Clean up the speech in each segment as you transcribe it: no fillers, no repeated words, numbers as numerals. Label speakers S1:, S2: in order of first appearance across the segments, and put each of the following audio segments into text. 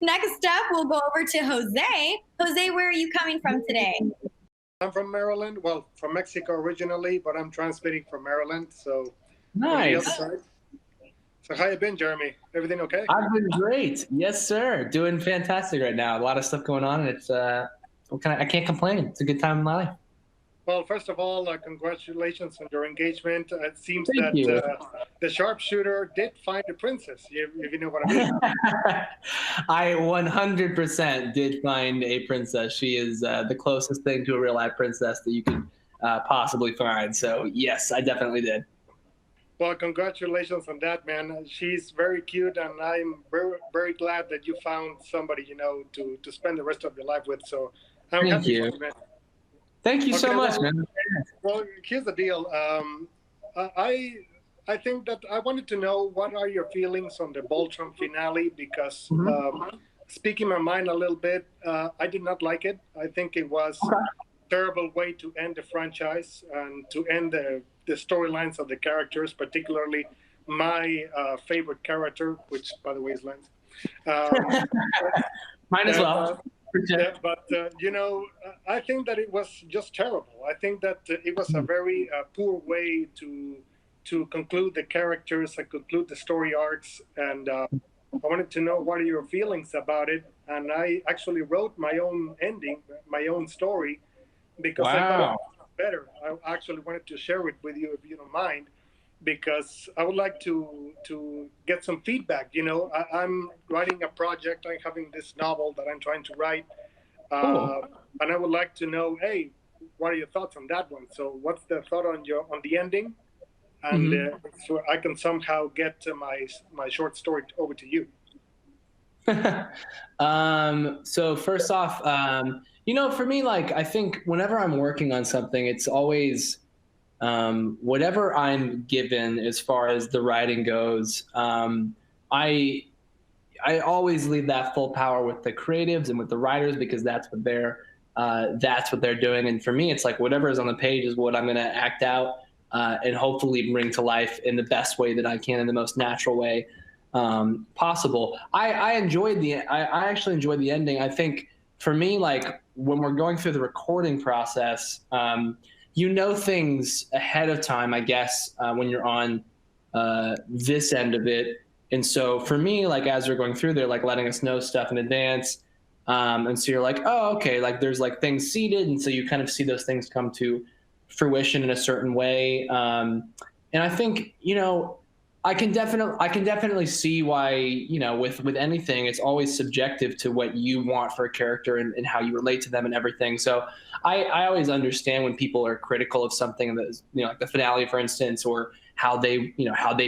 S1: Next up, we'll go over to Jose. Jose, where are you coming from today?
S2: I'm from Maryland. Well, from Mexico originally, but I'm transmitting from Maryland. So, on the other
S3: Nice.
S2: side. So, how you been, Jeremy? Everything okay?
S3: I've been great. Yes, sir. Doing fantastic right now. A lot of stuff going on, and it's I can't complain. It's a good time in my life.
S2: Well, first of all, congratulations on your engagement. It seems
S3: Thank
S2: that
S3: you.
S2: the sharpshooter did find a princess, if you know what I mean.
S3: I 100% did find a princess. She is the closest thing to a real life princess that you could possibly find. So yes, I definitely did.
S2: Well, congratulations on that, man. She's very cute, and I'm very, very glad that you found somebody, to spend the rest of your life with. So I'm
S3: Thank
S2: happy
S3: you.
S2: for you, man.
S3: Thank you so
S2: Okay,
S3: much,
S2: well,
S3: man.
S2: Well, here's the deal. I think that I wanted to know what are your feelings on the Voltron finale because speaking my mind a little bit, I did not like it. I think it was a terrible way to end the franchise and to end the storylines of the characters, particularly my favorite character, which by the way is Lance.
S3: Mine as well.
S2: Yeah, but I think that it was just terrible. I think that it was a very poor way to conclude the characters and conclude the story arcs. And I wanted to know what are your feelings about it. And I actually wrote my own ending, my own story, because I thought it was better. I actually wanted to share it with you if you don't mind, because I would like to get some feedback. I'm writing a project. I'm having this novel that I'm trying to write, and I would like to know, hey, what are your thoughts on that one? So, what's the thought on the ending? And so I can somehow get my short story over to you.
S3: So first off, for me, I think whenever I'm working on something, it's always whatever I'm given as far as the writing goes. I always leave that full power with the creatives and with the writers because that's what they're doing. And for me, it's like whatever is on the page is what I'm going to act out and hopefully bring to life in the best way that I can, in the most natural way possible. I actually enjoyed the ending. I think for me, when we're going through the recording process, things ahead of time, I guess, when you're on this end of it. And so for me, as we're going through, they're letting us know stuff in advance. And so you're like, oh, okay, there's things seeded. And so you kind of see those things come to fruition in a certain way. And I think, I can definitely see why, with anything, it's always subjective to what you want for a character and how you relate to them and everything. So I always understand when people are critical of something that, like the finale, for instance, or how they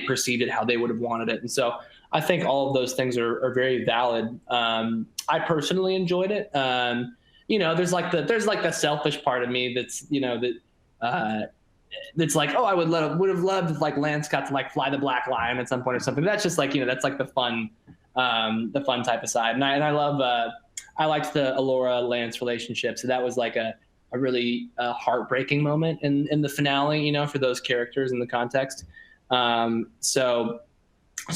S3: perceived it, how they would have wanted it. And so I think all of those things are very valid. I personally enjoyed it. There's the selfish part of me that's, that's like, oh, I would have loved if Lance got to fly the Black Lion at some point or something. That's just that's the fun type of side. And I love, I liked the Allura Lance relationship. So that was a really heartbreaking moment in the finale, for those characters in the context. So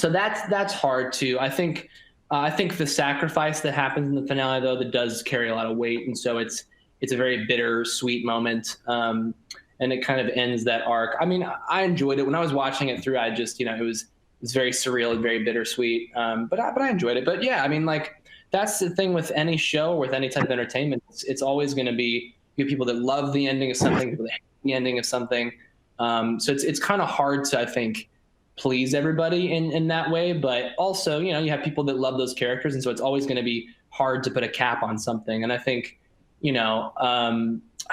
S3: that's hard too. I think the sacrifice that happens in the finale though, that does carry a lot of weight. And so it's a very bittersweet moment. And it kind of ends that arc. I mean, I enjoyed it when I was watching it through. I just, it was very surreal and very bittersweet. But I enjoyed it. But yeah, I mean, that's the thing with any show or with any type of entertainment. It's always going to be people that love the ending of something, people that hate the ending of something. So it's kind of hard to, I think, please everybody in that way. But also, you have people that love those characters, and so it's always going to be hard to put a cap on something. And I think,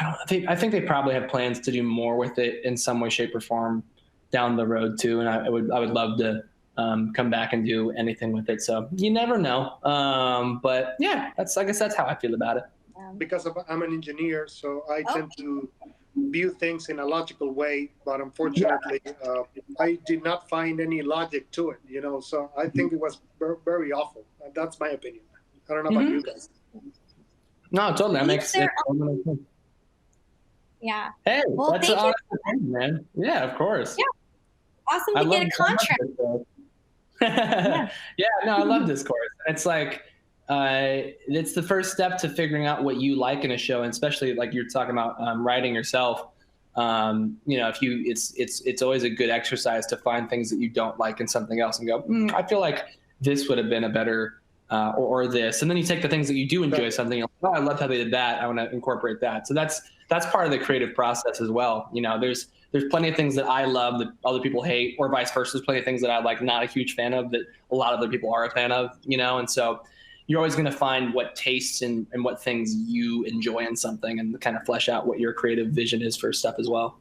S3: I think they probably have plans to do more with it in some way, shape, or form down the road too. And I would love to come back and do anything with it. So you never know. But yeah, I guess that's how I feel about it.
S2: Because I'm an engineer, so I tend to view things in a logical way. But unfortunately, I did not find any logic to it. So I think it was very awful. That's my opinion. I don't know about you guys.
S3: No, totally. That makes sense.
S1: Yeah.
S3: Hey,
S1: well,
S3: that's
S1: thank
S3: you, man. Yeah, of course.
S1: Yeah. Awesome to get a contract.
S3: Yeah, no, I love Discourse. It's It's the first step to figuring out what you like in a show, and especially like you're talking about writing yourself. If you, it's always a good exercise to find things that you don't like in something else and go, I feel like this would have been a better, or this. And then you take the things that you do enjoy something, you're like, oh, I loved how they did that. I want to incorporate that. So that's part of the creative process as well. There's plenty of things that I love that other people hate, or vice versa. There's plenty of things that I'm like not a huge fan of that a lot of other people are a fan of, and so you're always going to find what tastes and what things you enjoy in something, and kind of flesh out what your creative vision is for stuff as well.